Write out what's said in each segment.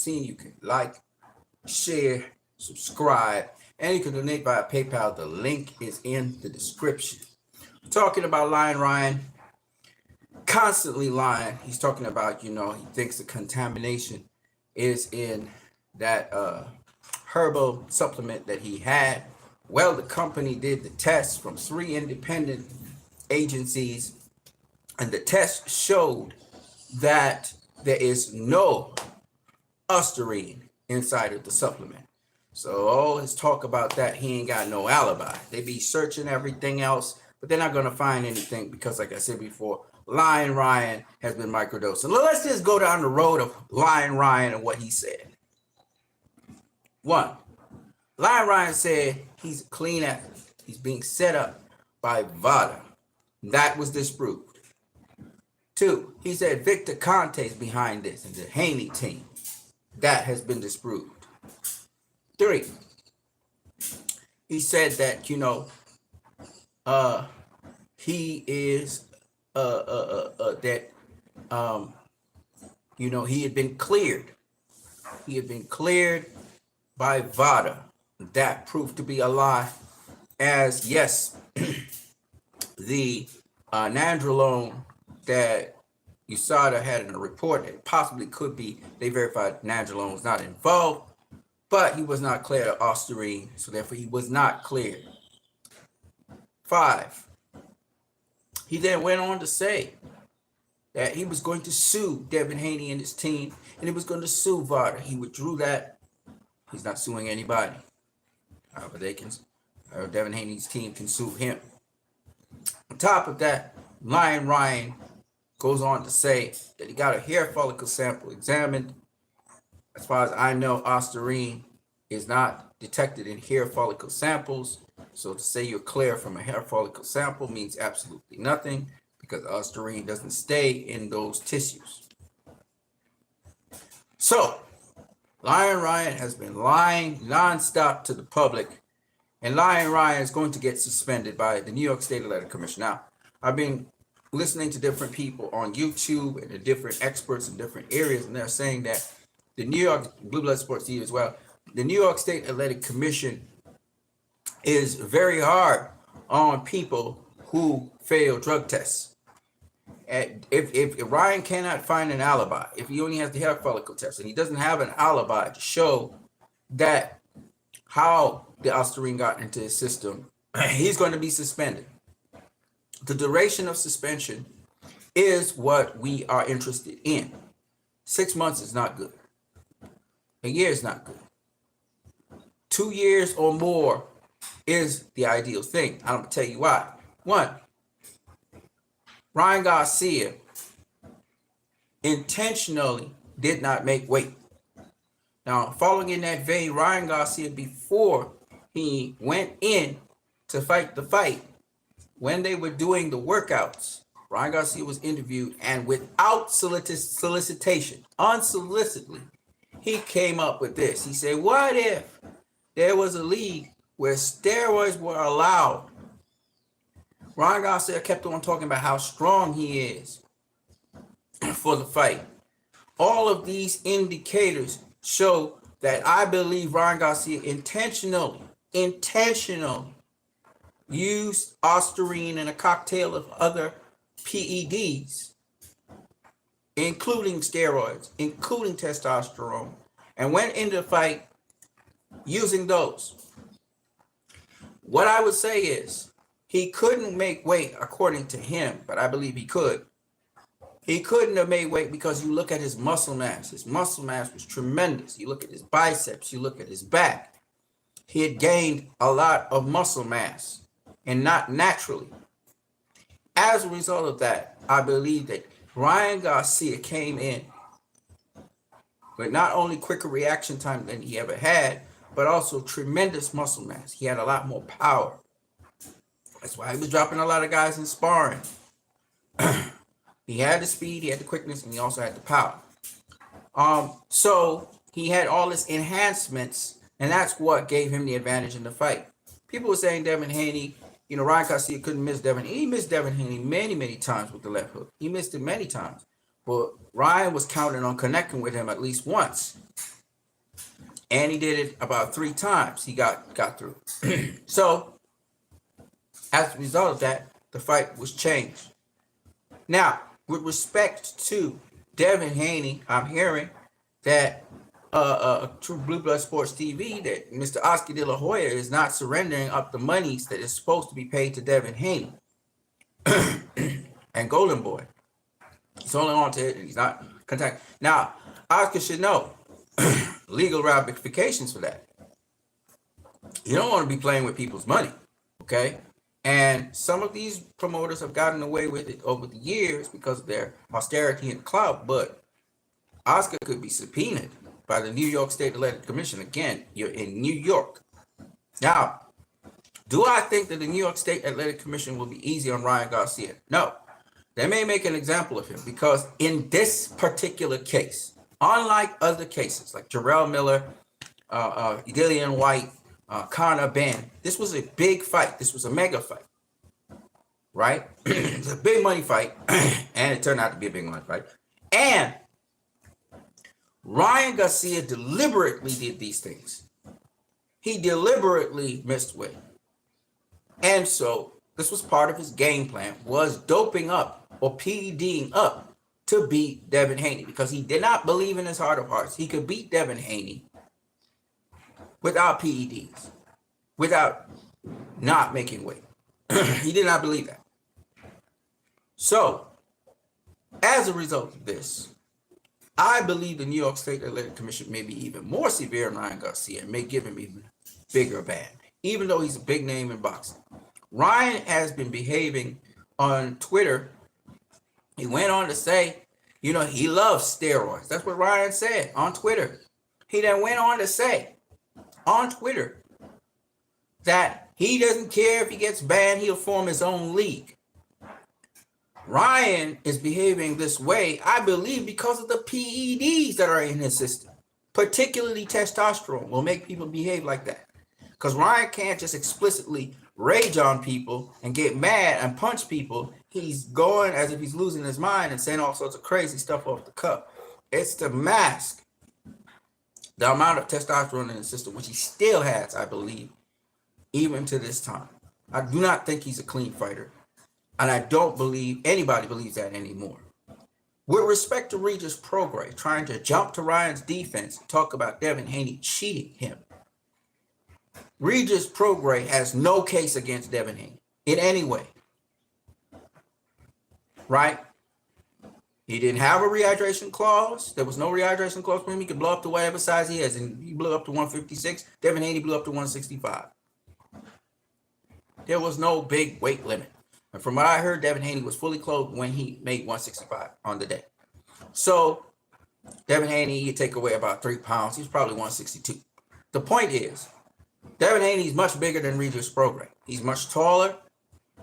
seen, you can like, share, subscribe, and you can donate via PayPal. The link is in the description. Talking about Lion Ryan, constantly lying. He's talking about, he thinks the contamination is in that herbal supplement that he had. Well, the company did the test from 3 independent agencies, and the test showed that there is no ostarine inside of the supplement. So all his talk about that, he ain't got no alibi. They be searching everything else, but they're not going to find anything because, like I said before, Lion Ryan has been microdosing. Let's just go down the road of Lion Ryan and what he said. 1, Lion Ryan said he's a clean athlete. He's being set up by VADA. That was disproved. 2, he said Victor Conte's behind this and the Haney team. That has been disproved. 3, he said that, he is, he had been cleared. He had been cleared by VADA. That proved to be a lie, as yes, the nandrolone that USADA had in a report that possibly could be, they verified nandrolone was not involved, but he was not cleared of ostarine, so therefore he was not cleared. 5, he then went on to say that he was going to sue Devin Haney and his team, and he was going to sue VADA. He withdrew that. He's not suing anybody. However, Devin Haney's team can sue him. On top of that, Lion Ryan goes on to say that he got a hair follicle sample examined. As far as I know, ostarine is not detected in hair follicle samples. So to say you're clear from a hair follicle sample means absolutely nothing, because ostarine doesn't stay in those tissues. So Lion Ryan has been lying nonstop to the public, and Lion Ryan is going to get suspended by the New York State Athletic Commission. Now, I've been listening to different people on YouTube and the different experts in different areas, and they're saying that the New York Blue Blood Sports TV as well, the New York State Athletic Commission is very hard on people who fail drug tests. And if Ryan cannot find an alibi, if he only has the hair follicle test and he doesn't have an alibi to show that how the ostarine got into his system, he's going to be suspended. The duration of suspension is what we are interested in. 6 months is not good. A year is not good. 2 years or more is the ideal thing. I'm going to tell you why. 1, Ryan Garcia intentionally did not make weight. Now, following in that vein, Ryan Garcia, before he went in to fight the fight, when they were doing the workouts, Ryan Garcia was interviewed, and without solicitation, unsolicitedly, he came up with this. He said, what if there was a league where steroids were allowed? Ryan Garcia kept on talking about how strong he is for the fight. All of these indicators show that I believe Ryan Garcia intentionally used ostarine and a cocktail of other PEDs, including steroids, including testosterone, and went into the fight using those. What I would say is, he couldn't make weight according to him, but I believe he could. He couldn't have made weight because you look at his muscle mass. His muscle mass was tremendous. You look at his biceps, you look at his back. He had gained a lot of muscle mass, and not naturally. As a result of that, I believe that Ryan Garcia came in with not only quicker reaction time than he ever had, but also tremendous muscle mass. He had a lot more power. That's why he was dropping a lot of guys in sparring. He had the speed, he had the quickness, and he also had the power. So he had all his enhancements, and that's what gave him the advantage in the fight. People were saying Devin Haney, Ryan Garcia couldn't miss Devin. He missed Devin Haney many, many times with the left hook. He missed it many times. But Ryan was counting on connecting with him at least once. And he did it about 3 times. He got through. So as a result of that, the fight was changed. Now, with respect to Devin Haney, I'm hearing that True Blue Blood Sports TV, that Mr. Oscar De La Hoya is not surrendering up the monies that is supposed to be paid to Devin Haney and Golden Boy. He's holding on to it and he's not contacting. Now, Oscar should know legal ramifications for that. You don't want to be playing with people's money, okay? And some of these promoters have gotten away with it over the years because of their austerity and clout, but Oscar could be subpoenaed by the New York State Elected Commission. Again, you're in New York. Now, do I think that the New York State Athletic Commission will be easy on Ryan Garcia? No. They may make an example of him because in this particular case, unlike other cases like Jarrell Miller, Dillian White, Conor Benn, this was a big fight. This was a mega fight, right? It's a big money fight, and it turned out to be a big money fight. And Ryan Garcia deliberately did these things. He deliberately missed weight. And so this was part of his game plan, was doping up or PEDing up to beat Devin Haney because he did not believe in his heart of hearts he could beat Devin Haney without PEDs, without not making weight. He did not believe that. So, as a result of this, I believe the New York State Athletic Commission may be even more severe on Ryan Garcia and may give him even bigger ban, even though he's a big name in boxing. Ryan has been behaving on Twitter. He went on to say, you know, he loves steroids. That's what Ryan said on Twitter. He then went on to say on Twitter that he doesn't care if he gets banned, he'll form his own league. Ryan is behaving this way, I believe, because of the PEDs that are in his system. Particularly testosterone will make people behave like that. Because Ryan can't just explicitly rage on people and get mad and punch people. He's going as if he's losing his mind and saying all sorts of crazy stuff off the cuff. It's to mask the amount of testosterone in his system, which he still has, I believe, even to this time. I do not think he's a clean fighter. And I don't believe anybody believes that anymore. With respect to Regis Prograis trying to jump to Ryan's defense and talk about Devin Haney cheating him, Regis Prograis has no case against Devin Haney in any way. Right? He didn't have a rehydration clause. There was no rehydration clause for him. He could blow up to whatever size he has. And he blew up to 156. Devin Haney blew up to 165. There was no big weight limit. And from what I heard, Devin Haney was fully clothed when he made 165 on the day. So Devin Haney, you take away about 3 pounds. He's probably 162. The point is, Devin Haney is much bigger than Regis Prograis. He's much taller.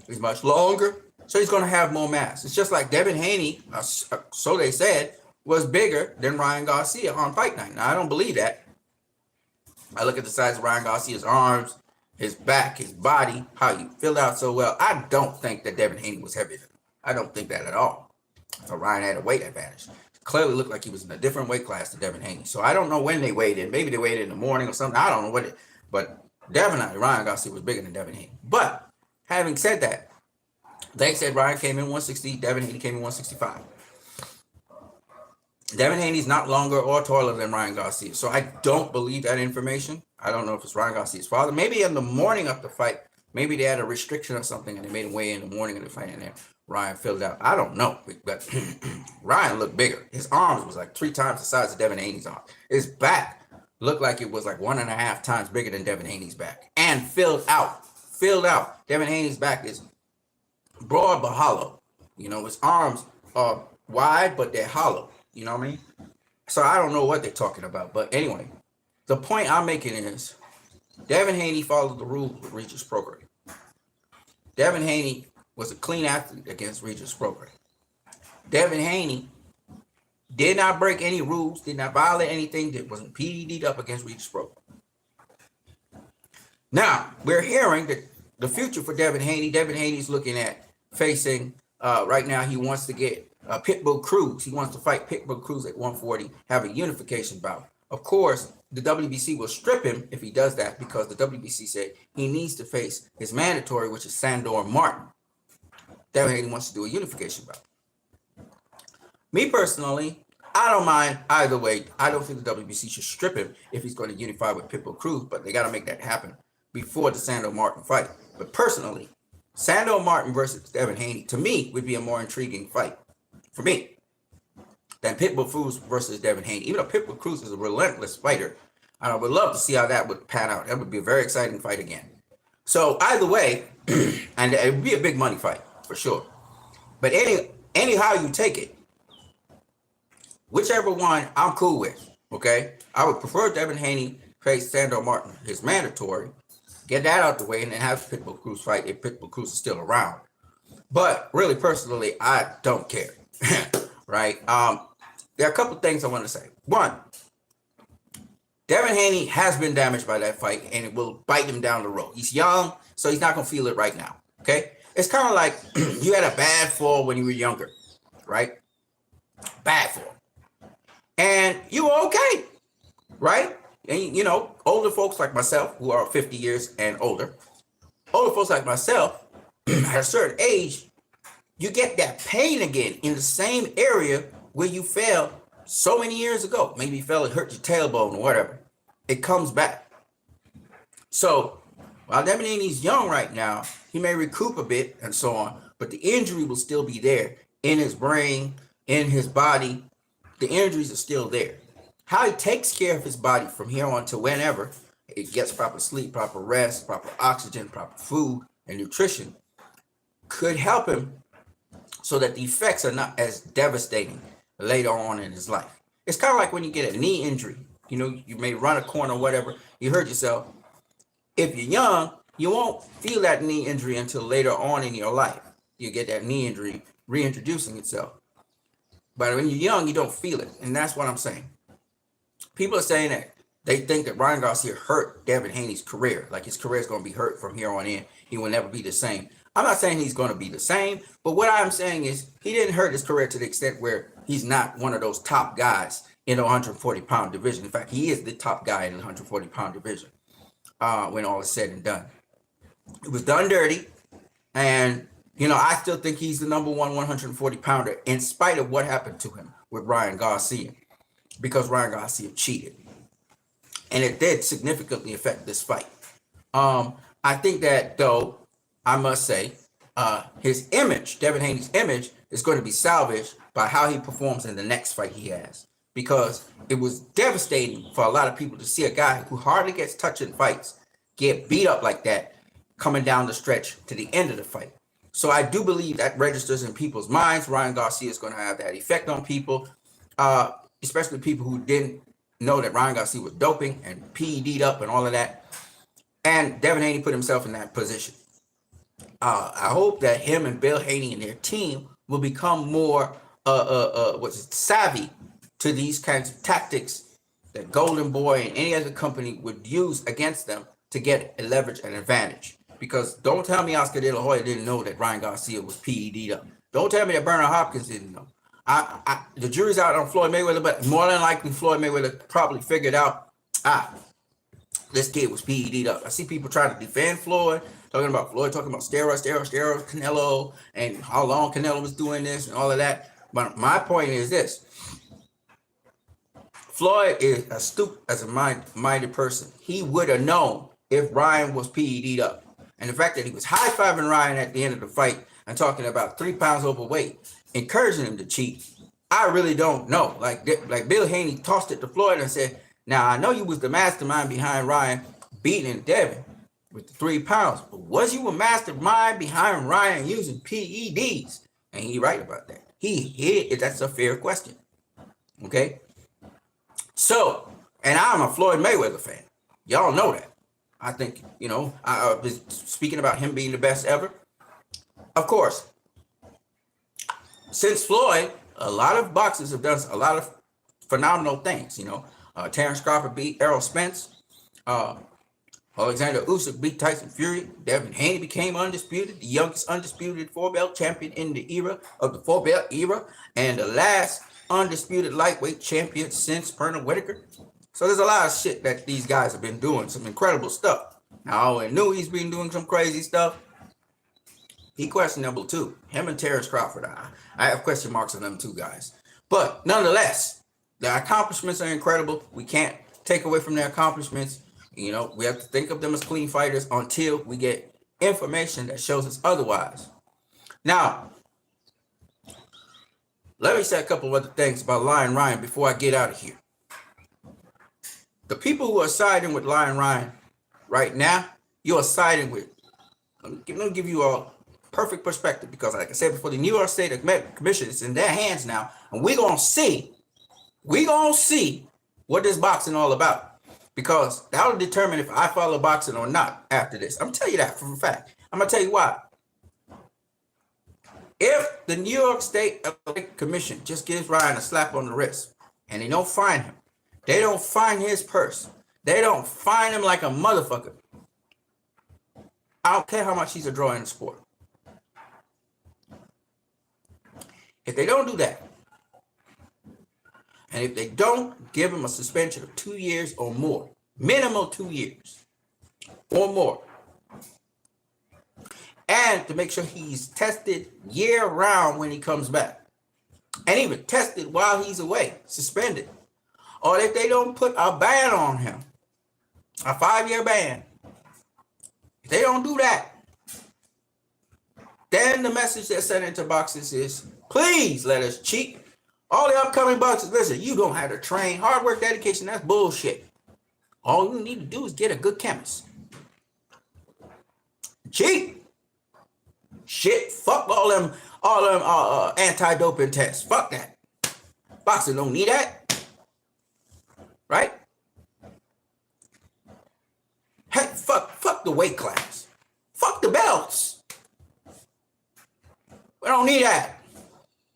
He's much longer. So he's going to have more mass. It's just like Devin Haney, so they said, was bigger than Ryan Garcia on fight night. Now, I don't believe that. I look at the size of Ryan Garcia's arms, his back, his body, how he filled out so well. I don't think that Devin Haney was heavier than him. I don't think that at all. So Ryan had a weight advantage. It clearly looked like he was in a different weight class than Devin Haney. So I don't know when they weighed in. Maybe they weighed in the morning or something. I don't know what it. But definitely Ryan Garcia was bigger than Devin Haney. But having said that, they said Ryan came in 160, Devin Haney came in 165. Devin Haney's not longer or taller than Ryan Garcia. So I don't believe that information. I don't know if it's Ryan Garcia's father. Maybe in the morning of the fight, maybe they had a restriction or something and they made him weigh in the morning of the fight and then Ryan filled out. I don't know. But Ryan looked bigger. His arms was like 3 times the size of Devin Haney's arm. His back looked like it was like 1.5 times bigger than Devin Haney's back. And filled out. Filled out. Devin Haney's back is broad but hollow. You know, his arms are wide, but they're hollow. You know what I mean? So I don't know what they're talking about. But anyway, the point I'm making is Devin Haney followed the rules with Regis Prograis. Devin Haney was a clean athlete against Regis Prograis. Devin Haney did not break any rules, did not violate anything that wasn't PED'd up against Regis Prograis. Now, we're hearing that the future for Devin Haney's looking at facing, right now he wants to get Pitbull Cruz. He wants to fight Pitbull Cruz at 140, have a unification bout. Of course, the WBC will strip him if he does that because the WBC said he needs to face his mandatory, which is Sandor Martin. Devin Haney wants to do a unification bout. Me personally, I don't mind either way. I don't think the WBC should strip him if he's going to unify with Pitbull Cruz, but they got to make that happen before the Sandor Martin fight. But personally, Sandor Martin versus Devin Haney, to me, would be a more intriguing fight for me than Pitbull Cruz versus Devin Haney. Even though Pitbull Cruz is a relentless fighter, I would love to see how that would pan out. That would be a very exciting fight again. So either way, and it would be a big money fight for sure. But anyhow you take it, whichever one I'm cool with, okay? I would prefer Devin Haney face Sandor Martin, his mandatory, get that out the way, and then have Pitbull Cruz fight if Pitbull Cruz is still around. But really, personally, I don't care, right? There are a couple things I want to say. One, Devin Haney has been damaged by that fight, and it will bite him down the road. He's young, so he's not going to feel it right now, okay? It's kind of like you had a bad fall when you were younger, right? Bad fall. And you were okay, right? And, you know, older folks like myself, who are 50 years and older, older folks like myself, at a certain age, you get that pain again in the same area where you fell so many years ago. Maybe you fell and hurt your tailbone or whatever. It comes back. So while Devin Haney's young right now, he may recoup a bit and so on, but the injury will still be there in his brain, in his body. The injuries are still there. How he takes care of his body from here on to whenever it gets proper sleep, proper rest, proper oxygen, proper food and nutrition could help him so that the effects are not as devastating later on in his life. It's kind of like when you get a knee injury. You know, you may run a corner or whatever, you hurt yourself. If you're young, you won't feel that knee injury until later on in your life. You get that knee injury reintroducing itself. But when you're young, you don't feel it. And that's what I'm saying. People are saying that they think that Ryan Garcia hurt Devin Haney's career. Like his career is going to be hurt from here on in. He will never be the same. I'm not saying he's going to be the same. But what I'm saying is he didn't hurt his career to the extent where he's not one of those top guys in the 140-pound division. In fact, he is the top guy in the 140-pound division when all is said and done. It was done dirty. And, you know, I still think he's the number one 140-pounder in spite of what happened to him with Ryan Garcia, because Ryan Garcia cheated. And it did significantly affect this fight. I think that, though, I must say, his image, Devin Haney's image, is going to be salvaged by how he performs in the next fight he has. Because it was devastating for a lot of people to see a guy who hardly gets touched in fights get beat up like that coming down the stretch to the end of the fight. So I do believe that registers in people's minds. Ryan Garcia is going to have that effect on people, especially people who didn't know that Ryan Garcia was doping and PED'd up and all of that. And Devin Haney put himself in that position. I hope that him and Bill Haney and their team will become more savvy to these kinds of tactics that Golden Boy and any other company would use against them to get a leverage and advantage. Because don't tell me Oscar De La Hoya didn't know that Ryan Garcia was PED'd up. Don't tell me that Bernard Hopkins didn't know. The jury's out on Floyd Mayweather, but more than likely Floyd Mayweather probably figured out, this kid was PED'd up. I see people trying to defend Floyd, talking about steroids, Canelo, and how long Canelo was doing this and all of that. But my point is this. Floyd is astute as a minded person. He would have known if Ryan was PED'd up. And the fact that he was high-fiving Ryan at the end of the fight and talking about 3 pounds overweight, encouraging him to cheat, I really don't know. Like Bill Haney tossed it to Floyd and said, now, I know you was the mastermind behind Ryan beating Devin with the 3 pounds, but was you a mastermind behind Ryan using PEDs? And he right about that. That's a fair question. Okay? So, and I'm a Floyd Mayweather fan. Y'all know that. I think, you know, I was speaking about him being the best ever. Of course, since Floyd, a lot of boxers have done a lot of phenomenal things, you know. Terrence Crawford beat Errol Spence. Alexander Usyk beat Tyson Fury. Devin Haney became undisputed, the youngest undisputed four-belt champion in the era of the four-belt era, and the last undisputed lightweight champion since Pernell Whitaker. So there's a lot of shit that these guys have been doing, some incredible stuff. Now, I always knew he's been doing some crazy stuff. He questionable too. Him and Terrence Crawford, I have question marks on them two guys. But nonetheless, their accomplishments are incredible. We can't take away from their accomplishments. You know, we have to think of them as clean fighters until we get information that shows us otherwise. Now, let me say a couple of other things about Lion Ryan before I get out of here. The people who are siding with Lion Ryan right now, you are siding with, let me give you a perfect perspective, because like I said before, the New York State Commission is in their hands now, and we're going to see what this boxing all about. Because that will determine if I follow boxing or not after this. I'm going to tell you that for a fact. I'm going to tell you why. If the New York State Commission just gives Ryan a slap on the wrist and they don't fine him, they don't fine his purse, they don't fine him like a motherfucker, I don't care how much he's a draw in the sport. If they don't do that, and if they don't give him a suspension of 2 years or more, minimum 2 years or more, and to make sure he's tested year round when he comes back, and even tested while he's away, suspended, or if they don't put a ban on him, a 5-year ban, if they don't do that, then the message they're sending to boxers is, please let us cheat. All the upcoming boxers, listen, you don't have to train. Hard work, dedication, that's bullshit. All you need to do is get a good chemist. Cheat. Shit, fuck all them anti-doping tests. Fuck that. Boxing don't need that. Right? Hey, fuck the weight class. Fuck the belts. We don't need that.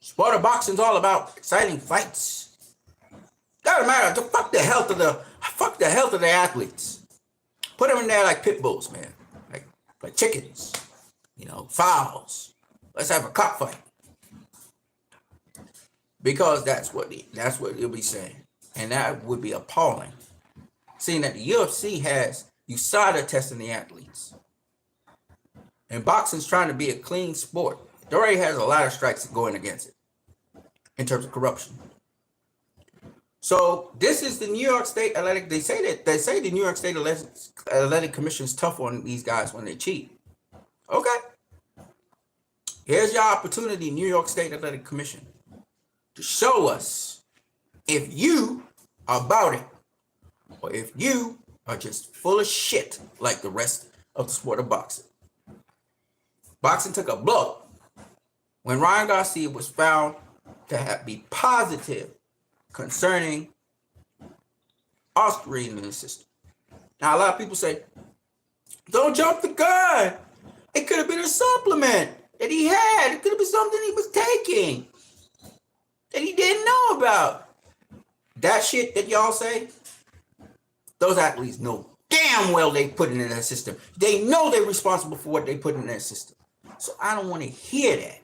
Sport of boxing's all about exciting fights. Doesn't matter. Fuck the health of the athletes. Put them in there like pit bulls, man. Like chickens. You know, fowls. Let's have a cockfight. Because that's what he'll be saying. And that would be appalling. Seeing that the UFC has USADA testing the athletes. And boxing's trying to be a clean sport. It already has a lot of strikes going against it in terms of corruption. So this is the New York State Athletic. They say the New York State Athletic Commission is tough on these guys when they cheat. Okay. Here's your opportunity, New York State Athletic Commission, to show us if you are about it or if you are just full of shit like the rest of the sport of boxing. Boxing took a blow when Ryan Garcia was found to be positive concerning ostarine in the system. Now, a lot of people say, don't jump the gun. It could have been a supplement that he had. It could have been something he was taking that he didn't know about. That shit that y'all say, those athletes know damn well they put it in their system. They know they're responsible for what they put in their system. So I don't want to hear that.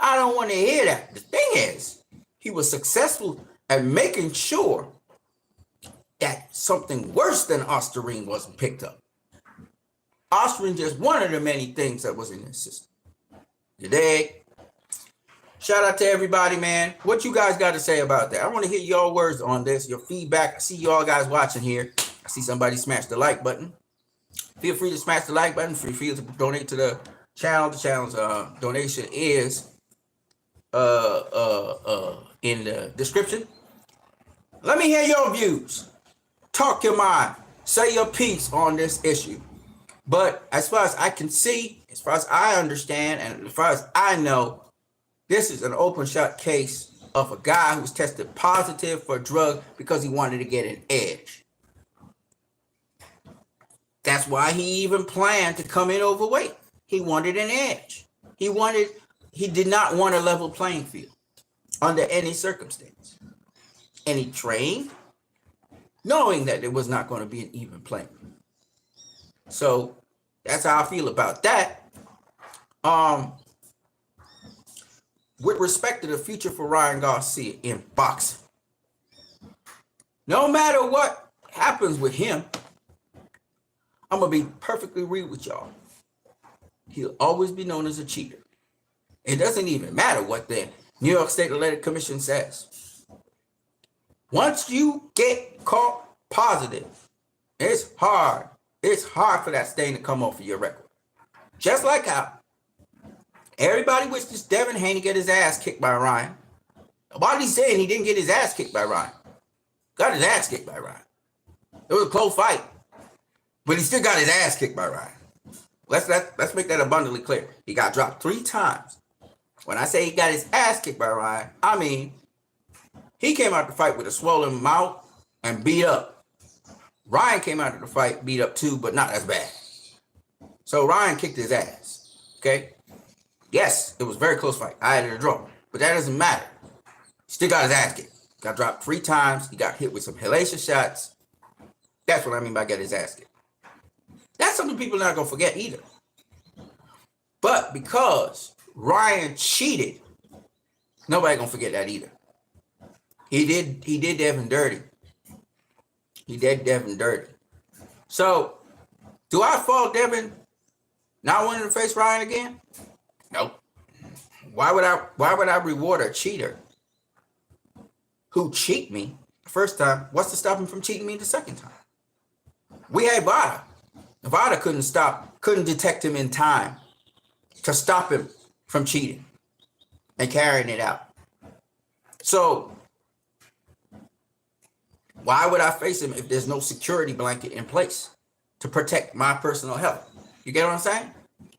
I don't want to hear that. The thing is, he was successful at making sure that something worse than ostarine wasn't picked up. Ostarine just one of the many things that was in his system. You dig? Shout out to everybody, man. What you guys got to say about that? I want to hear your words on this, your feedback. I see y'all guys watching here. I see somebody smash the like button. Feel free to smash the like button. Feel free to donate to the channel. The channel's donation is in the description. Let me hear your views. Talk your mind. Say your piece on this issue. But as far as I can see, as far as I understand, and as far as I know, this is an open shot case of a guy who was tested positive for a drug because he wanted to get an edge. That's why he even planned to come in overweight. He wanted an edge. He did not want a level playing field under any circumstance. And he trained knowing that it was not going to be an even playing field. So that's how I feel about that. Um, with respect to the future for Ryan Garcia in boxing, no matter what happens with him, I'm gonna be perfectly real with y'all. He'll always be known as a cheater. It doesn't even matter what the New York State Athletic Commission says. Once you get caught positive, it's hard. It's hard for that stain to come off of your record. Just like how everybody wishes Devin Haney get his ass kicked by Ryan. Nobody's saying he didn't get his ass kicked by Ryan. Got his ass kicked by Ryan. It was a close fight, but he still got his ass kicked by Ryan. Let's make that abundantly clear. He got dropped 3 times. When I say he got his ass kicked by Ryan, I mean he came out the fight with a swollen mouth and beat up. Ryan came out of the fight beat up too, but not as bad. So Ryan kicked his ass. Okay? Yes, it was a very close fight. I had it a draw, but that doesn't matter. He still got his ass kicked. Got dropped 3 times. He got hit with some hellacious shots. That's what I mean by get his ass kicked. That's something people are not gonna forget either. But because Ryan cheated, nobody gonna forget that either. He did Devin dirty. He did Devin dirty. So, do I fault Devin not wanting to face Ryan again? Nope. Why would I reward a cheater who cheat me the first time? What's to stop him from cheating me the second time? We had Vada. Vada couldn't detect him in time to stop him from cheating and carrying it out. So why would I face him if there's no security blanket in place to protect my personal health? You get what I'm saying?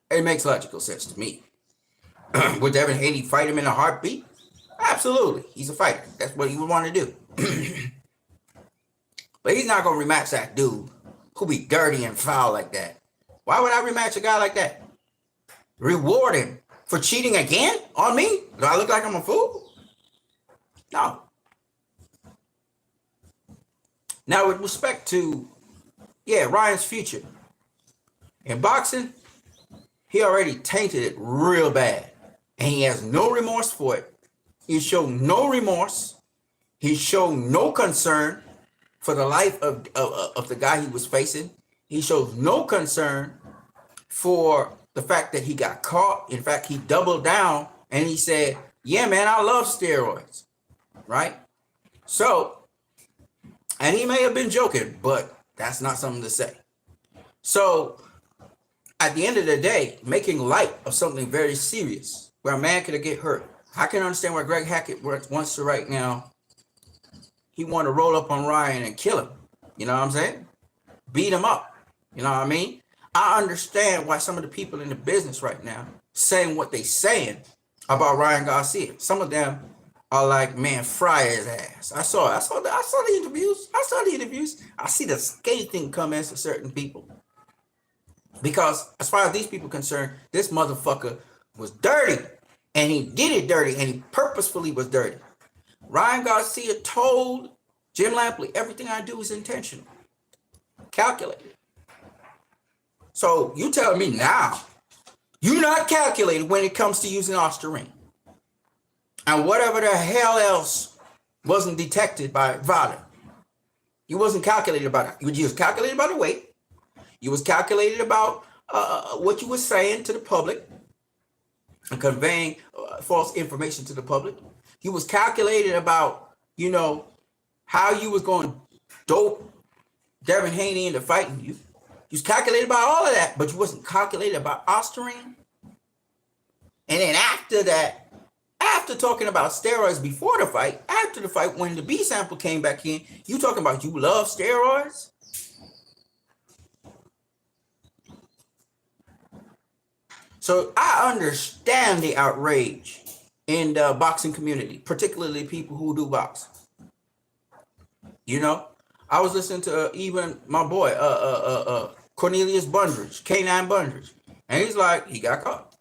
It makes logical sense to me. Would Devin Haney fight him in a heartbeat? Absolutely. He's a fighter. That's what he would want to do. But he's not going to rematch that dude who be dirty and foul like that. Why would I rematch a guy like that? Reward him for cheating again on me? Do I look like I'm a fool? No. Now, with respect to, Ryan's future. In boxing, he already tainted it real bad. And he has no remorse for it. He showed no remorse. He showed no concern for the life of the guy he was facing. He shows no concern for the fact that he got caught. In fact, he doubled down and he said, yeah, man, I love steroids, right? So, and he may have been joking, but that's not something to say. So, at the end of the day, making light of something very serious where a man could get hurt. I can understand why Greg Hackett wants to right now. He want to roll up on Ryan and kill him. You know what I'm saying? Beat him up. You know what I mean? I understand why some of the people in the business right now saying what they saying about Ryan Garcia. Some of them are like, man, fry his ass. I saw the interviews. I see the scathing comments of certain people. Because as far as these people are concerned, this motherfucker was dirty. And he did it dirty. And he purposefully was dirty. Ryan Garcia told Jim Lampley, everything I do is intentional. Calculated. So you tell me now, you're not calculated when it comes to using Ostarine. And whatever the hell else wasn't detected by Vada. You wasn't calculated about it. You was calculated about the weight. You was calculated about what you were saying to the public and conveying false information to the public. You was calculated about, how you was going to dope Devin Haney into fighting you. You was calculated about all of that, but you wasn't calculated about Ostarine. And then after that, after talking about steroids before the fight, after the fight, when the B sample came back in, you talking about you love steroids? So I understand the outrage in the boxing community, particularly people who do box. I was listening to even my boy, Cornelius Bundridge, K9 Bundridge, and he's like, he got caught.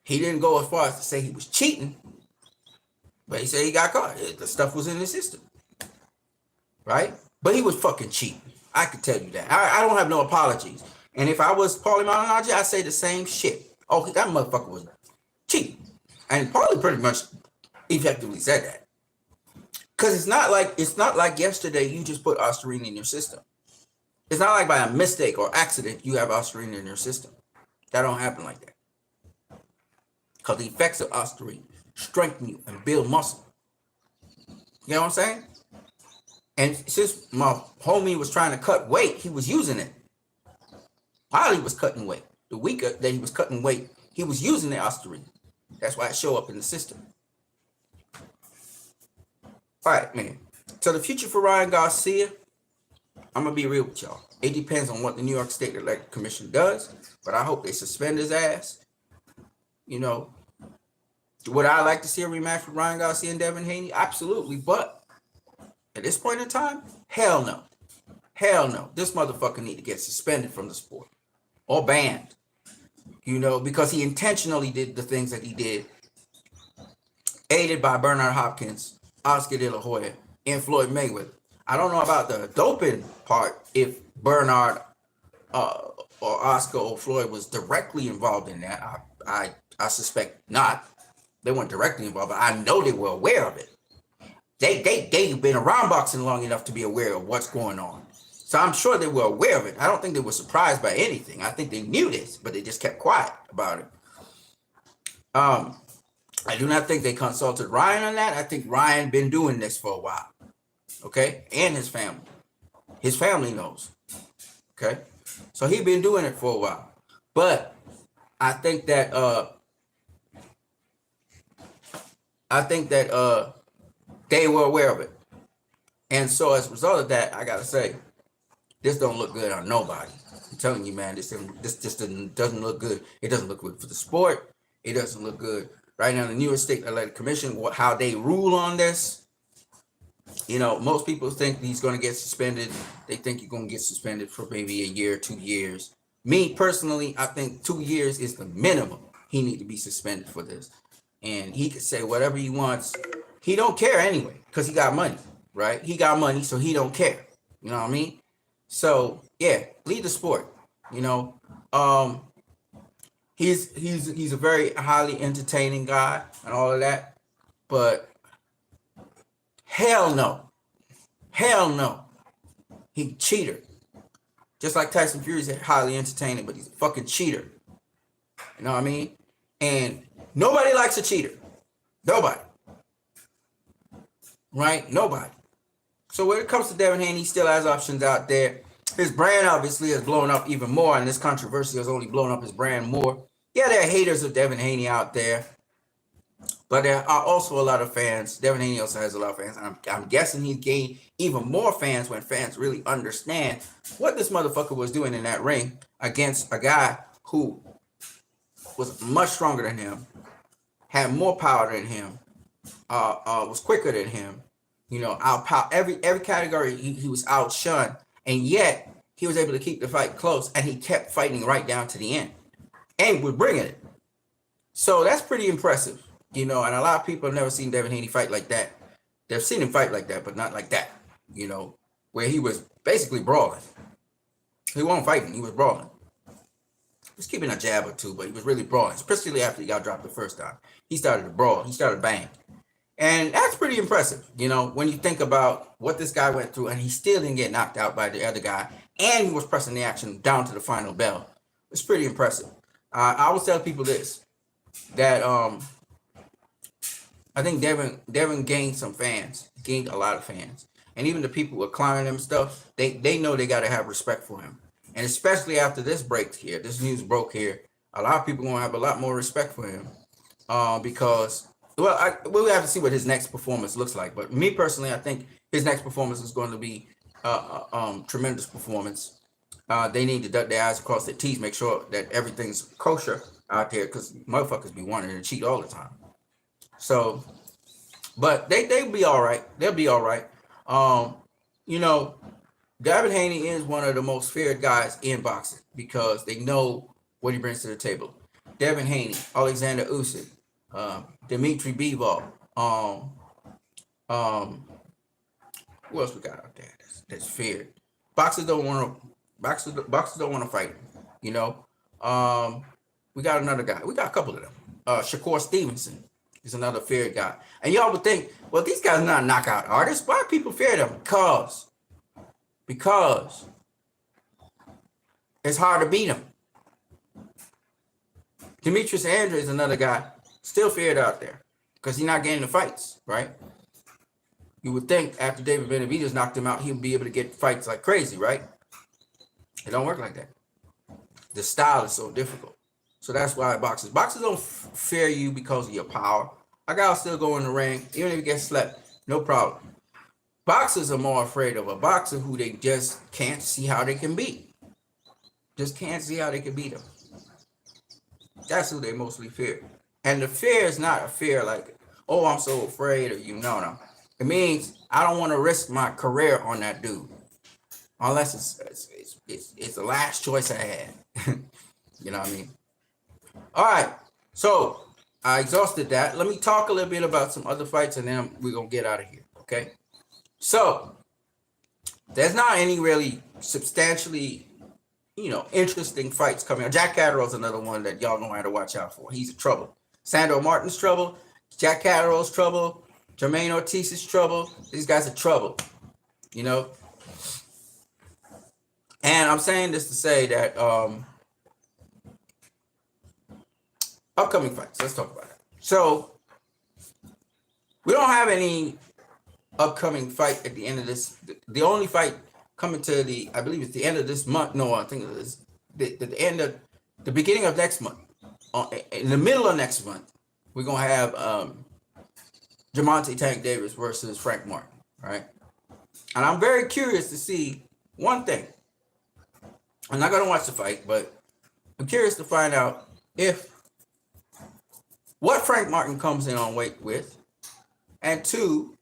He didn't go as far as to say he was cheating, but he said he got caught. The stuff was in the system, right? But he was fucking cheating. I could tell you that. I don't have no apologies. And if I was Paulie Malignaggi, I'd say the same shit. Oh, that motherfucker was cheap. And Paulie pretty much effectively said that. Because it's not like yesterday you just put Ostarine in your system. It's not like by a mistake or accident you have Ostarine in your system. That don't happen like that. Because the effects of Ostarine strengthen you and build muscle. You know what I'm saying? And since my homie was trying to cut weight, he was using it. While he was cutting weight, the week that he was cutting weight, he was using the Ostarine. That's why it showed up in the system. All right, man. So the future for Ryan Garcia, I'm going to be real with y'all. It depends on what the New York State Electoral Commission does, but I hope they suspend his ass. You know, would I like to see a rematch with Ryan Garcia and Devin Haney? Absolutely, but at this point in time, hell no. Hell no. This motherfucker need to get suspended from the sport or banned, you know, because he intentionally did the things that he did, aided by Bernard Hopkins, Oscar De La Hoya, and Floyd Mayweather. I don't know about the doping part, if Bernard or Oscar or Floyd was directly involved in that. I suspect not. They weren't directly involved, but I know they were aware of it. They've been around boxing long enough to be aware of what's going on. So I'm sure they were aware of it. I don't think they were surprised by anything. I think they knew this, but they just kept quiet about it. I do not think they consulted Ryan on that. I think Ryan been doing this for a while. Okay? And his family. His family knows. Okay? So he been doing it for a while. But I think that they were aware of it. And so as a result of that, I gotta say, this don't look good on nobody. I'm telling you, man, this just doesn't look good. It doesn't look good for the sport. It doesn't look good. Right now, the New York State Electoral Commission, how they rule on this, you know, most people think he's going to get suspended. They think you're going to get suspended for maybe a year, 2 years. Me, personally, I think 2 years is the minimum he need to be suspended for this. And he could say whatever he wants. He don't care anyway, because he got money, right? He got money, so he don't care. You know what I mean? So, yeah, lead the sport, you know. He's a very highly entertaining guy and all of that, but hell no, he cheater. Just like Tyson Fury's highly entertaining, but he's a fucking cheater. You know what I mean? And nobody likes a cheater. Nobody. Right? Nobody. So when it comes to Devin Haney, he still has options out there. His brand obviously has blown up even more, and this controversy has only blown up his brand more. Yeah, there are haters of Devin Haney out there, but there are also a lot of fans. Devin Haney also has a lot of fans. I'm guessing he's gained even more fans when fans really understand what this motherfucker was doing in that ring against a guy who was much stronger than him, had more power than him, was quicker than him. You know, outpower every category. He was outshone, and yet he was able to keep the fight close, and he kept fighting right down to the end, and was bringing it. So that's pretty impressive, you know. And a lot of people have never seen Devin Haney fight like that. They've seen him fight like that, but not like that, you know, where he was basically brawling. He wasn't fighting; he was brawling. He was keeping a jab or two, but he was really brawling, especially after he got dropped the first time. He started to brawl. He started to bang. And that's pretty impressive, you know, when you think about what this guy went through, and he still didn't get knocked out by the other guy, and he was pressing the action down to the final bell. It's pretty impressive. I always tell people this, that I think Devin gained some fans, gained a lot of fans. And even the people who are clowning him stuff, they know they got to have respect for him. And especially after this breaks here, this news broke here, a lot of people are going to have a lot more respect for him because... Well, we'll have to see what his next performance looks like. But me personally, I think his next performance is going to be tremendous performance. They need to dot their I's, across their T's, make sure that everything's kosher out there, because motherfuckers be wanting to cheat all the time. So, but they'll be all right. They'll be all right. You know, Devin Haney is one of the most feared guys in boxing because they know what he brings to the table. Devin Haney, Alexander Usyk, Dimitri Bivol, who else we got out there that's feared? Boxers don't want to. Boxers don't want to fight him. You know. We got another guy. We got a couple of them. Shakur Stevenson is another feared guy. And y'all would think, well, these guys are not knockout artists. Why do people fear them? Because it's hard to beat them. Demetrius Andrews is another guy still feared out there because he's not getting the fights, right? You would think after David Benavidez knocked him out, he would be able to get fights like crazy, right? It don't work like that. The style is so difficult. So that's why boxers don't fear you because of your power. A guy will still go in the ring, even if he gets slept, no problem. Boxers are more afraid of a boxer who they just can't see how they can beat. Just can't see how they can beat him. That's who they mostly fear. And the fear is not a fear like, oh, I'm so afraid of you. No. It means I don't want to risk my career on that dude. Unless it's the last choice I had. You know what I mean? All right. So I exhausted that. Let me talk a little bit about some other fights and then we're going to get out of here. Okay. So there's not any really substantially, interesting fights coming up. Jack Catterall's another one that y'all know how to watch out for. He's in trouble. Sandro Martin's trouble. Jack Catterall's trouble. Jermaine Ortiz's trouble. These guys are trouble. And I'm saying this to say that upcoming fights. Let's talk about it. So we don't have any upcoming fight at the end of this. The only fight coming to I believe it's the end of this month. No, I think it is the beginning of next month. In the middle of next month, we're gonna have Gervonta Tank Davis versus Frank Martin. Right, and I'm very curious to see one thing. I'm not gonna watch the fight, but I'm curious to find out what Frank Martin comes in on weight with, and two,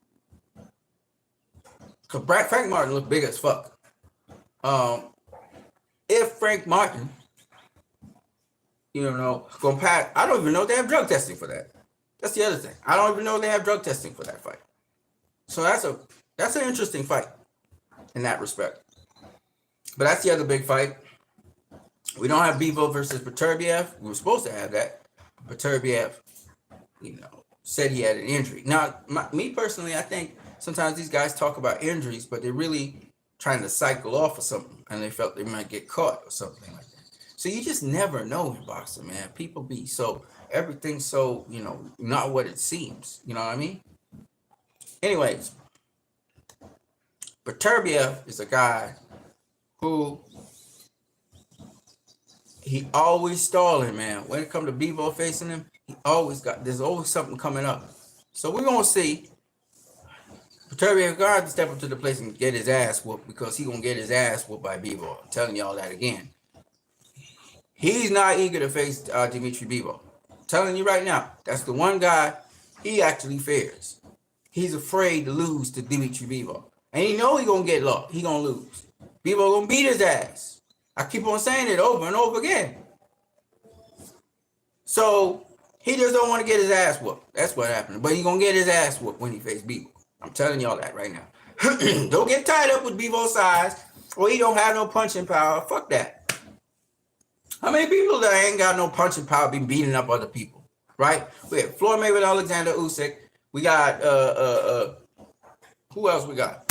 because Frank Martin looked big as fuck. If Frank Martin, gonna pass, I don't even know if they have drug testing for that. That's the other thing. I don't even know if they have drug testing for that fight. So that's an interesting fight in that respect. But that's the other big fight. We don't have Bivol versus Beterbiev. We were supposed to have that. Beterbiev, said he had an injury. Now, me personally, I think sometimes these guys talk about injuries, but they're really trying to cycle off or something, and they felt they might get caught or something like that. So you just never know in boxing, man. People be everything's so, not what it seems. You know what I mean? Anyways, Beterbiev is a guy who he always stalling, man. When it comes to Bivol facing him, there's always something coming up. So we're gonna see. Beterbiev got to step up to the place and get his ass whooped because he's gonna get his ass whooped by Bivol. I'm telling y'all that again. He's not eager to face Dimitri Bivol. I'm telling you right now, that's the one guy he actually fears. He's afraid to lose to Dimitri Bivol. And he know he gonna get lost. He gonna lose. Bivol gonna beat his ass. I keep on saying it over and over again. So he just don't want to get his ass whooped. That's what happened. But he gonna get his ass whooped when he face Bivol. I'm telling y'all that right now. Don't get tied up with Bivol's size or he don't have no punching power. Fuck that. How many people that ain't got no punching power been beating up other people? Right? We have Floyd Mayweather, Alexander Usyk. We got who else we got?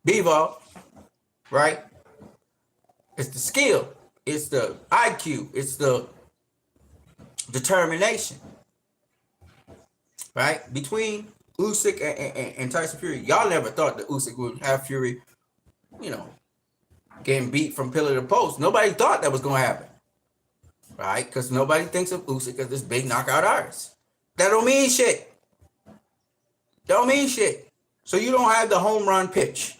Bivol, right? It's the skill, it's the IQ, it's the determination, right? Between Usyk and Tyson Fury, y'all never thought that Usyk would have Fury, getting beat from pillar to post. Nobody thought that was going to happen, right? Because nobody thinks of Usyk as this big knockout artist. That don't mean shit. So you don't have the home run pitch.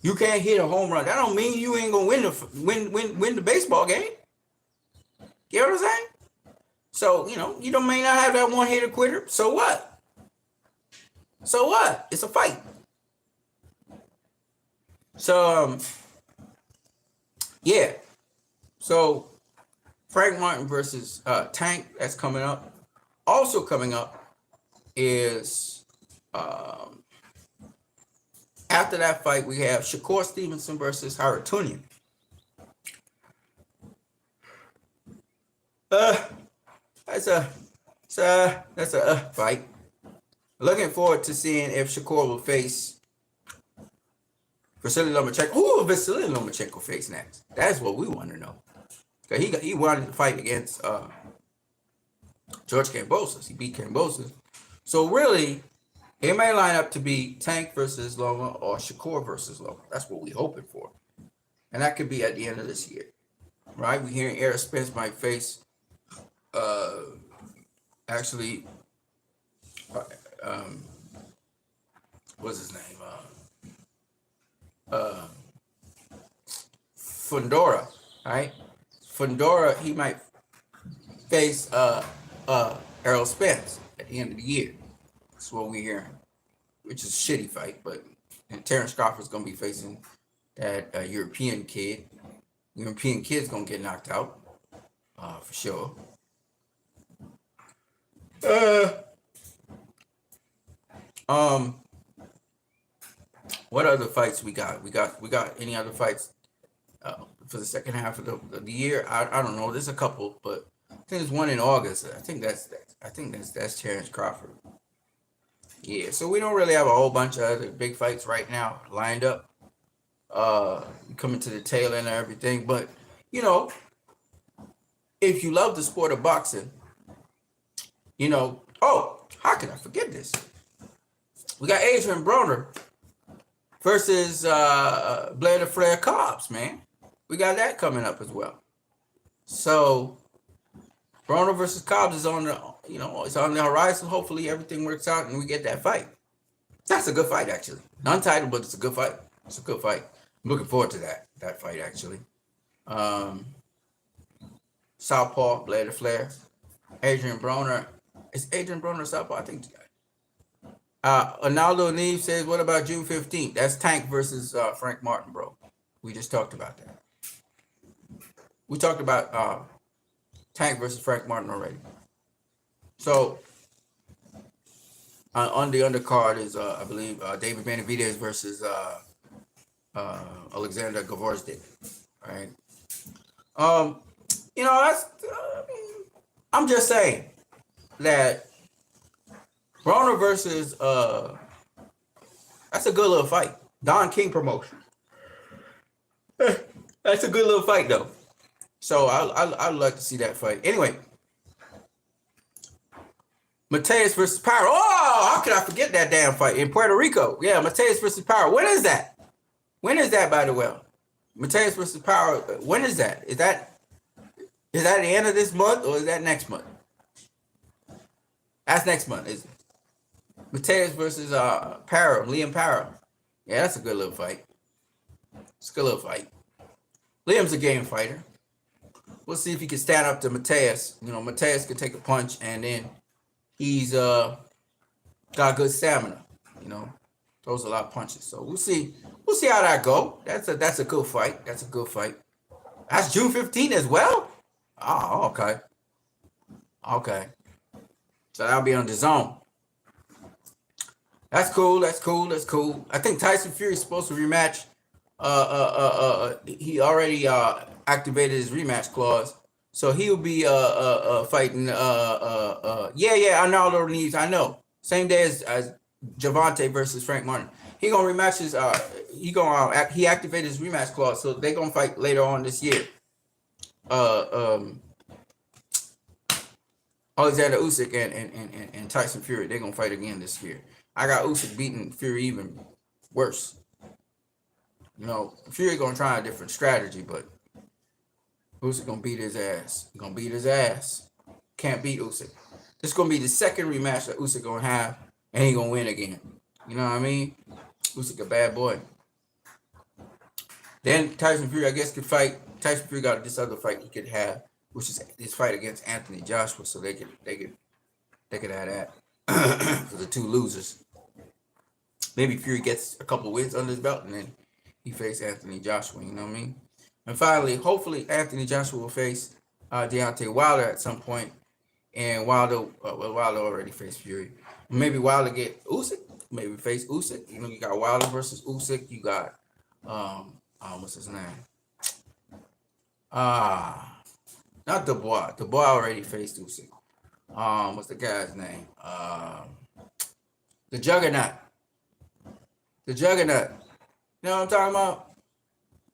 You can't hit a home run. That don't mean you ain't gonna win the baseball game. You know what I'm saying? So you may not have that one hitter quitter. So what? It's a fight. So yeah. So Frank Martin versus Tank, that's coming up. Also coming up is After that fight, we have Shakur Stevenson versus WattUneed. That's a fight. Looking forward to seeing if Shakur will face Vasily Lomachenko. Who will Vasily Lomachenko face next? That's what we want to know. Cause he wanted to fight against George Kambosos. He beat Kambosos. So really, it may line up to be Tank versus Loma or Shakur versus Loma. That's what we're hoping for. And that could be at the end of this year. Right? We're hearing Eric Spence might face what's his name? Fundora, right? Fundora, he might face Errol Spence at the end of the year. That's what we're hearing, which is a shitty fight. But and Terrence Crawford's gonna be facing that European kid. European kid's gonna get knocked out, for sure. What other fights we got? We got any other fights for the second half of the year? I don't know. There's a couple, but I think there's one in August. I think that's Terrence Crawford. Yeah, so we don't really have a whole bunch of other big fights right now lined up. Coming to the tail end of everything, but you know, if you love the sport of boxing, you know, how can I forget this? We got Adrian Broner versus Blair Flair Cobbs, man. We got that coming up as well. So Broner versus Cobbs is on the, it's on the horizon. Hopefully everything works out and we get that fight. That's a good fight, actually. Non-title, but it's a good fight. It's a good fight. I'm looking forward to that fight, actually. Southpaw, Blair Flair, Adrian Broner. Is Adrian Broner Southpaw? I think. Arnaldo Neve says, what about June 15th? That's Tank versus Frank Martin, bro. We just talked about that. We talked about Tank versus Frank Martin already. So on the undercard is, I believe, David Benavidez versus Alexander Gavorsdik, right? That's. I'm just saying that Broner versus that's a good little fight. Don King promotion. That's a good little fight though. So I'd like to see that fight. Anyway, Mateus versus Power. Oh, how could I forget that damn fight in Puerto Rico? Yeah, Mateus versus Power. When is that? When is that, by the way? Mateus versus Power. When is that? Is that the end of this month or is that next month? That's next month, is it? Mateus versus Liam Parra. Yeah, that's a good little fight. It's a good little fight. Liam's a game fighter. We'll see if he can stand up to Mateus. Mateus can take a punch and then he's got good stamina. Throws a lot of punches. So we'll see. We'll see how that go. That's a good fight. That's a good fight. That's June 15th as well? Oh, okay. Okay. So that'll be on the zone. That's cool. That's cool. That's cool. I think Tyson Fury is supposed to rematch. He already activated his rematch clause, so he'll be fighting. Arnaldo Neves. I know. Same day as Javante versus Frank Martin. He gonna rematch his. He activated his rematch clause, so they gonna fight later on this year. Alexander Usyk and Tyson Fury, they're gonna fight again this year. I got Usyk beating Fury even worse. Fury gonna try a different strategy, but Usyk gonna beat his ass. He gonna beat his ass. Can't beat Usyk. This gonna be the second rematch that Usyk gonna have, and he gonna win again. You know what I mean? Usyk a bad boy. Then Tyson Fury, I guess, could fight. Tyson Fury got this other fight he could have, which is this fight against Anthony Joshua. So they could have that for the two losers. Maybe Fury gets a couple wins under his belt and then he faces Anthony Joshua. You know what I mean? And finally, hopefully, Anthony Joshua will face Deontay Wilder at some point. And Wilder already faced Fury. Maybe Wilder get Usyk. maybe face Usyk. You know, you got Wilder versus Usyk. You got what's his name? Not Dubois. Dubois already faced Usyk. What's the guy's name? The Juggernaut. The Juggernaut. You know what I'm talking about?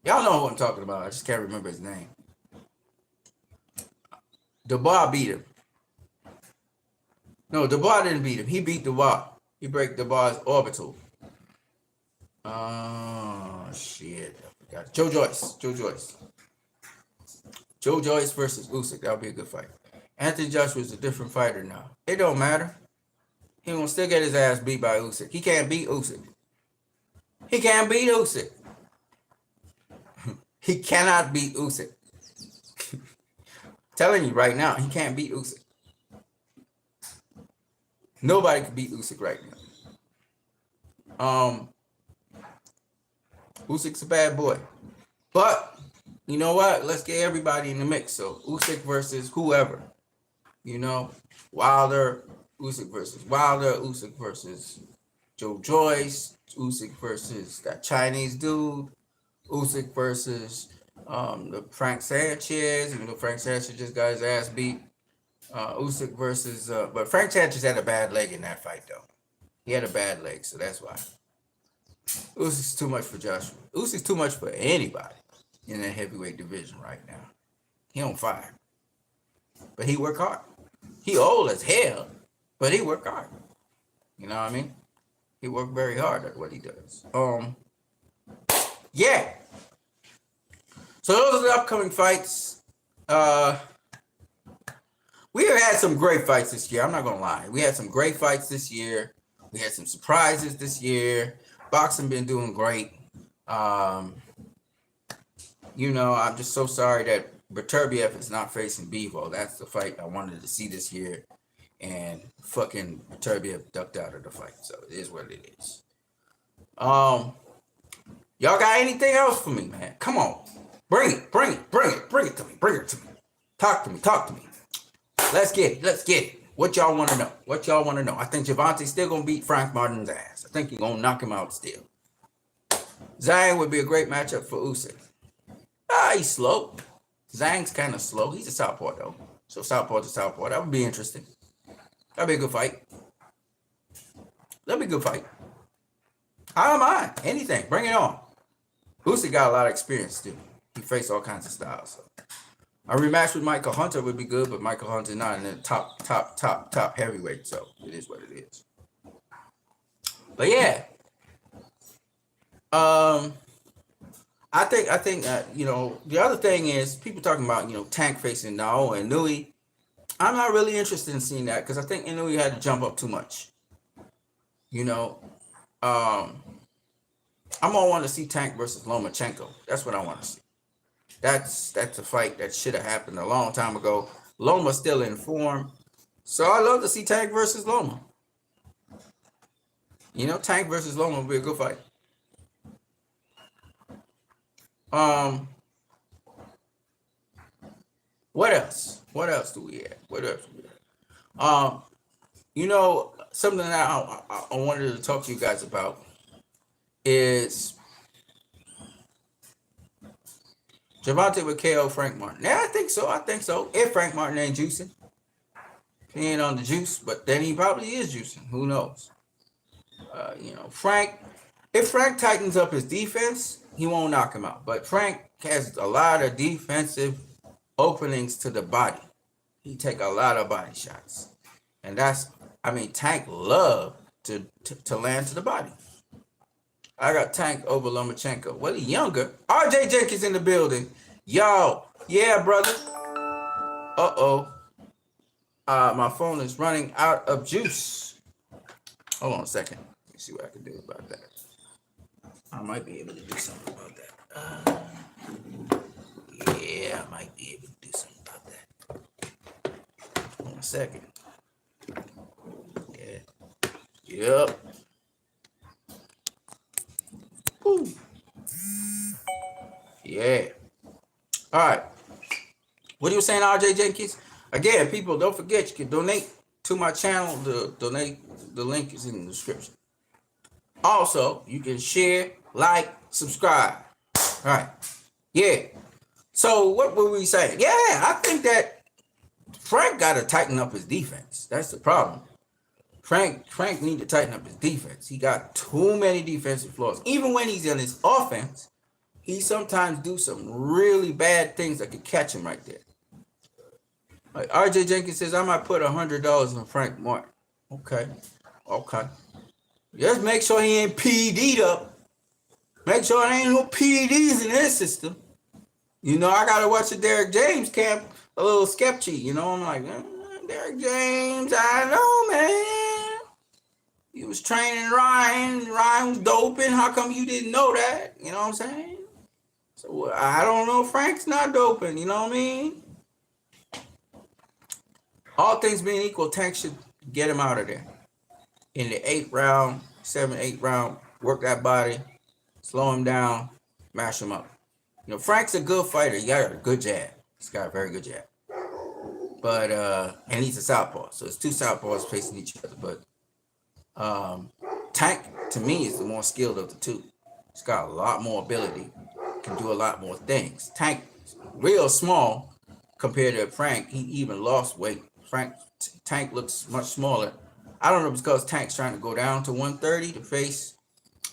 Y'all know who I'm talking about. I just can't remember his name. Dubois beat him. No, Dubois didn't beat him. He beat Dubois. He broke Dubois' orbital. Oh, shit. I forgot. Joe Joyce. Joe Joyce. Joe Joyce versus Usyk. That'll be a good fight. Anthony Joshua's a different fighter now. It don't matter. He gonna still get his ass beat by Usyk. He can't beat Usyk. He can't beat Usyk. He cannot beat Usyk. Telling you right now, he can't beat Usyk. Nobody can beat Usyk right now. Usyk's a bad boy. But, you know what? Let's get everybody in the mix. So, Usyk versus whoever. You know, Wilder, Usyk versus Wilder, Usyk versus Joe Joyce, Usyk versus that Chinese dude, Usyk versus the Frank Sanchez, even though Frank Sanchez just got his ass beat. Usyk versus, but Frank Sanchez had a bad leg in that fight, though. He had a bad leg, so that's why. Usyk's too much for Joshua. Usyk's too much for anybody in that heavyweight division right now. He on fire. But he work hard. He old as hell, but he work hard. You know what I mean? He worked very hard at what he does. Yeah. So those are the upcoming fights. We have had some great fights this year. I'm not gonna lie. We had some great fights this year. We had some surprises this year. Boxing been doing great. You know, I'm just so sorry that Beterbiev is not facing Bivol. That's the fight I wanted to see this year. And fucking Beterbiev ducked out of the fight. So it is what it is. Y'all got anything else for me, man? Come on. Bring it to me. Bring it to me. Talk to me. Let's get it. What y'all want to know? I think Gervonta's still going to beat Frank Martin's ass. I think he's going to knock him out still. Zhang would be a great matchup for Usyk. He's slow. Zhang's kind of slow. He's a southpaw, though. So southpaw to southpaw. That would be interesting. That'd be a good fight. I don't mind. Anything. Bring it on. Usyk got a lot of experience, too. He faced all kinds of styles. So. A rematch with Michael Hunter would be good, but Michael Hunter's not in the top heavyweight, so it is what it is. But yeah, I think you know, the other thing is people talking about, you know, Tank facing Nao and Nui. I'm not really interested in seeing that because I think Nui had to jump up too much. You know, I'm gonna want to see Tank versus Lomachenko. That's what I want to see. That's a fight that should have happened a long time ago. Loma's still in form. So I love to see Tank versus Loma. You know, Tank versus Loma would be a good fight. What else? What else do we have? You know, something that I wanted to talk to you guys about is Gervonta would KO Frank Martin. Yeah, I think so. If Frank Martin ain't juicing. He ain't on the juice, but then he probably is juicing. Who knows? You know, if Frank tightens up his defense, he won't knock him out. But Frank has a lot of defensive openings to the body. He take a lot of body shots. And Tank love to land to the body. I got Tank over Lomachenko. Well, he younger. RJ Jenkins in the building. Yo, yeah, brother. My phone is running out of juice. Hold on a second. Let me see what I can do about that. I might be able to do something about that. Yeah, I might be able to do something about that. Hold on a second. Yeah. Yep. Woo. Yeah. All right. What are you saying, RJ Jenkins? Again, people, don't forget you can donate to my channel. The link is in the description. Also, you can share, like, subscribe. All right. Yeah. So what were we saying? Yeah, I think that Frank got to tighten up his defense. That's the problem. Frank need to tighten up his defense. He got too many defensive flaws. Even when he's in his offense, he sometimes do some really bad things that could catch him right there. Like RJ Jenkins says, I might put $100 on Frank Martin. Okay. Just make sure he ain't PD'd up. Make sure there ain't no PEDs in his system. You know, I gotta watch the Derrick James camp a little sketchy. You know, I'm like, Derrick James, I know, man. He was training Ryan. Ryan was doping. How come you didn't know that? You know what I'm saying? So I don't know. Frank's not doping. You know what I mean? All things being equal, Tank should get him out of there. In the 8th round, 7, 8 round, work that body, slow him down, mash him up. You know, Frank's a good fighter. He got a good jab. He's got a very good jab. But, and he's a southpaw. So it's two southpaws facing each other. But Tank, to me, is the more skilled of the two. He's got a lot more ability. Can do a lot more things. Tank, real small compared to Frank. He even lost weight. Tank looks much smaller. I don't know if it's because Tank's trying to go down to 130 to face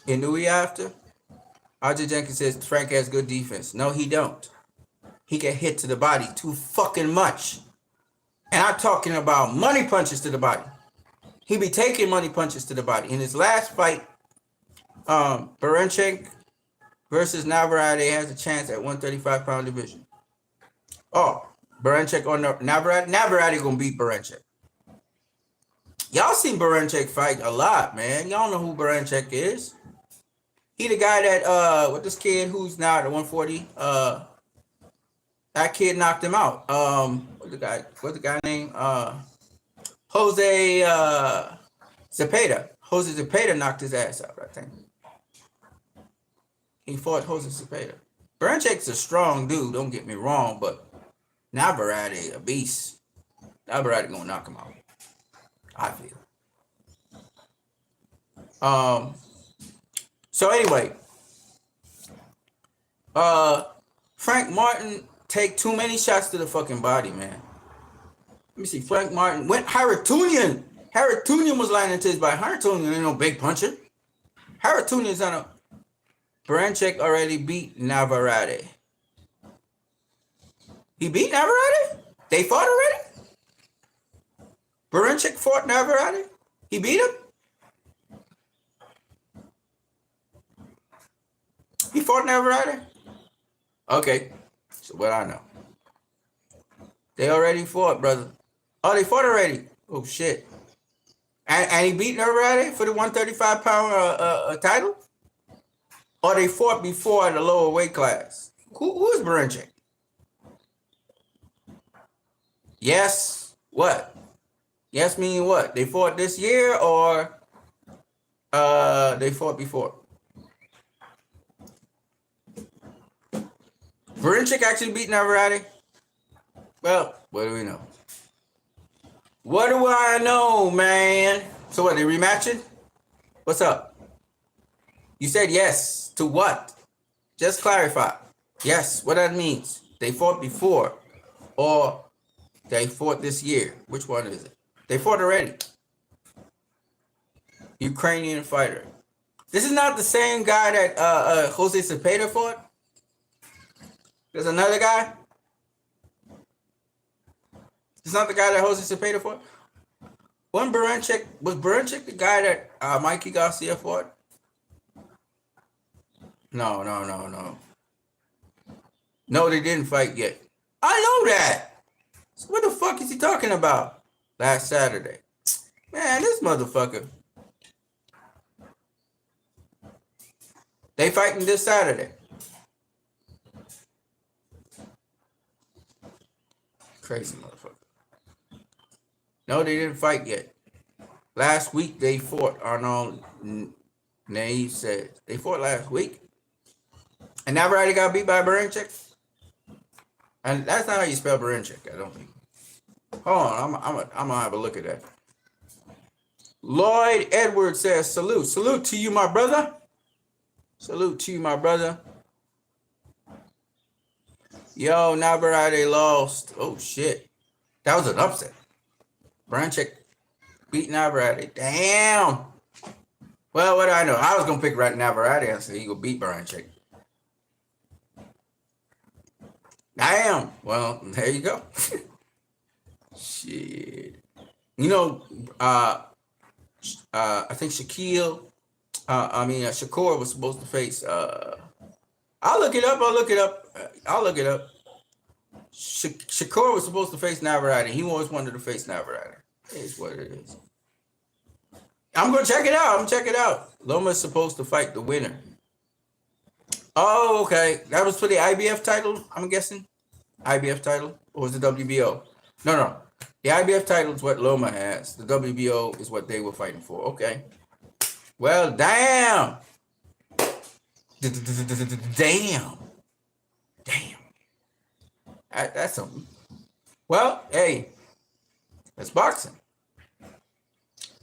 Inouye after. RJ Jenkins says Frank has good defense. No, he don't. He get hit to the body too fucking much. And I'm talking about money punches to the body. He be taking money punches to the body. In his last fight, Baranchenko versus Navarrete has a chance at 135-pound division. Oh, Baranchenko or Navarrete? Navarrete gonna beat Baranchenko. Y'all seen Baranchenko fight a lot, man. Y'all know who Baranchenko is. He the guy that with this kid who's now at 140. That kid knocked him out. What's the guy named? Jose Zepeda. Jose Zepeda knocked his ass out, I think. He fought Jose Zepeda. Baranchenko's a strong dude, don't get me wrong, but Navarrete, a beast. Navarrete gonna knock him out, I feel. So anyway, Frank Martin take too many shots to the fucking body, man. Let me see. Frank Martin went Harutunian. Harutunian was lying into his body. Harutunian ain't no big puncher. Harutunian's on a. Baranchenko already beat Navarrete. He beat Navarrete? They fought already? Baranchenko fought Navarrete? He beat him? He fought Navarrete? Okay. So what I know. They already fought, brother. Oh, they fought already. Oh, shit. And he beat Navarrete for the 135-pound title? Or they fought before in the lower weight class? Who is Baranchenko? Yes. What? Yes meaning what? They fought this year or they fought before? Baranchenko actually beat Navarrete? Well, what do we know? What do I know, man? So what, they rematching? What's up? You said yes. To what? Just clarify. Yes, what that means. They fought before or they fought this year. Which one is it? They fought already. Ukrainian fighter. This is not the same guy that Jose Zepeda fought? There's another guy? It's not the guy that Jose Zepeda fought? Was Baranchenko the guy that Mikey Garcia fought? No. No, they didn't fight yet. I know that. So what the fuck is he talking about? Last Saturday. Man, this motherfucker. They fighting this Saturday. Crazy motherfucker. No, they didn't fight yet. Last week they fought. Arnold Naive said they fought last week. And Navarrete got beat by Baranchenko. And that's not how you spell Baranchenko, I don't think. Hold on, I'm gonna have a look at that. Lloyd Edwards says, salute. Salute to you, my brother. Salute to you, my brother. Yo, Navarrete lost. Oh, shit. That was an upset. Baranchyk beat Navarrete. Damn. Well, what do I know? I was going to pick Navarrete and say he will beat Baranchyk. Damn. Well, there you go. Shit. You know, I think Shakur was supposed to face. I'll look it up. Shakur was supposed to face Navarrete. He always wanted to face Navarrete. It is what it is. I'm gonna check it out. Loma's supposed to fight the winner. Oh, okay. That was for the IBF title, I'm guessing. IBF title? Or was it WBO? No. The IBF title is what Loma has. The WBO is what they were fighting for. Okay. Well, damn. Damn. That's something. Well, hey, it's boxing.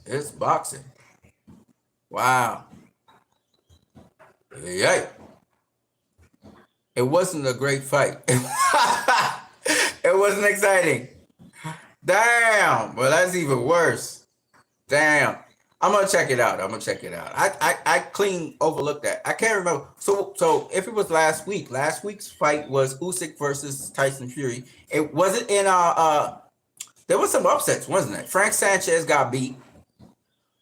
It's boxing. Wow. Yay. It wasn't a great fight. It wasn't exciting. Damn. Well, that's even worse. Damn. I'm gonna check it out. I clean overlooked that. I can't remember. So if it was last week's fight was Usyk versus Tyson Fury. It wasn't in there was some upsets, wasn't it? Frank Sanchez got beat.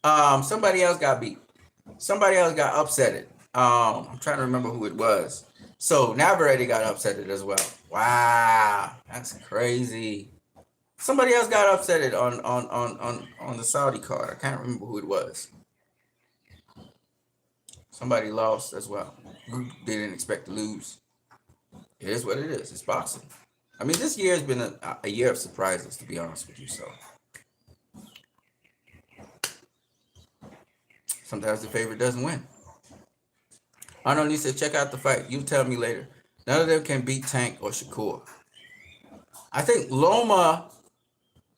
Somebody else got beat. Somebody else got upsetted. I'm trying to remember who it was. So Navarrete got upsetted as well. Wow, that's crazy. Somebody else got upsetted on the Saudi card. I can't remember who it was. Somebody lost as well. They didn't expect to lose. It is what it is. It's boxing. I mean, this year has been a year of surprises, to be honest with you. So sometimes the favorite doesn't win. Arnold said, check out the fight. You tell me later. None of them can beat Tank or Shakur. I think Loma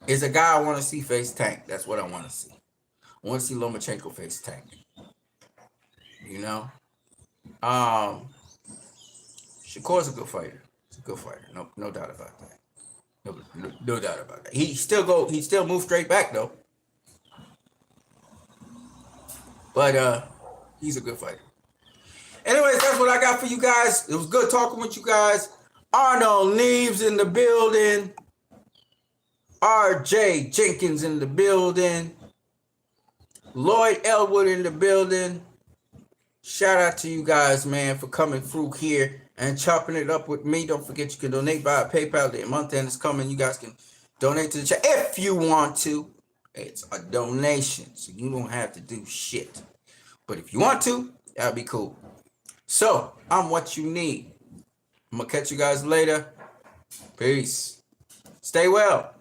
is a guy I want to see face Tank. That's what I want to see. I want to see Lomachenko face Tank. You know? Shakur's a good fighter. He's a good fighter. No doubt about that. No doubt about that. He still moves straight back though. But he's a good fighter. Anyways, that's what I got for you guys. It was good talking with you guys. Arnold Neves in the building. RJ Jenkins in the building. Lloyd Elwood in the building. Shout out to you guys, man, for coming through here and chopping it up with me. Don't forget you can donate via PayPal. The month end is coming. You guys can donate to the chat if you want to. It's a donation, so you don't have to do shit. But if you want to, that'd be cool. So, I'm what you need. I'm going to catch you guys later. Peace. Stay well.